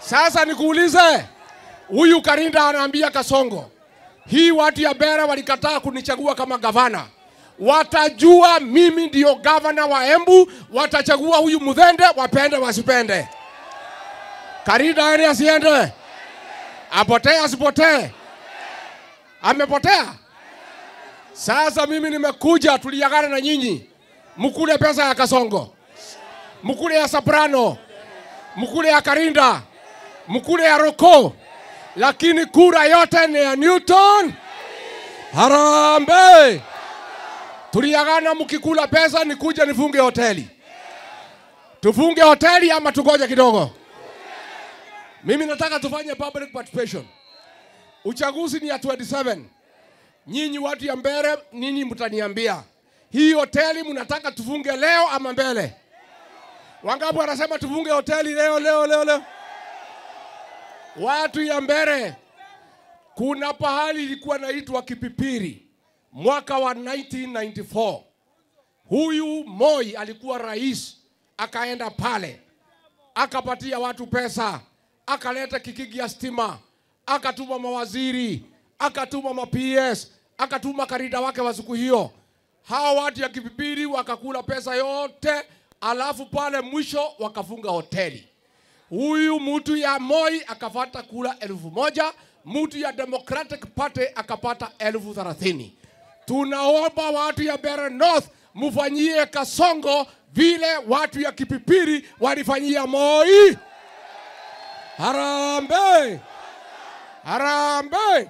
Sasa nikuulize, huyu Karinda anaambia Kasongo, hii watu ya Mbere walikataa kunichagua kama gavana. Watajua mimi ndio gavana wa Embu, watachagua huyu Muthende, wapende wasipende. Karinda aende asiende? Apotee asipotee? Amepotea? Sasa mimi nimekuja tuliagana na nyinyi. Mkule pesa ya Kasongo, mkule ya Soprano, mkule ya Karinda, mkule ya Roko, lakini kura yote ni ya Newton. Harambee! Tuliagana mkikula pesa nikuja nifunge hoteli. Tufunge hoteli ama tugoje kidogo? Mimi nataka tufanye public participation. Uchaguzi ni ya 27. Nyinyi watu ya Mbere, nini mtaniambia? Hii hoteli mnataka tufunge leo ama mbele? Wangapi wanasema tufunge hoteli leo? Watu ya Mbere, kuna pahali ilikuwa inaitwa Kipipiri mwaka wa 1994. Huyu Moi alikuwa rais, akaenda pale, akapatia watu pesa, akaleta kikigi ya stima, akatuma mawaziri, akatuma ma-PS, akatuma Karinda wake wa siku hiyo. Hawa watu ya Kipipiri wakakula pesa yote, alafu pale mwisho wakafunga hoteli. Huyu mtu ya Moi akapata kula 1,000, mtu ya Democratic Party akapata 30,000. Tunaomba watu ya Mbere North mufanyie Kasongo vile watu ya Kipipiri walifanyia Moi. Harambee! Harambee!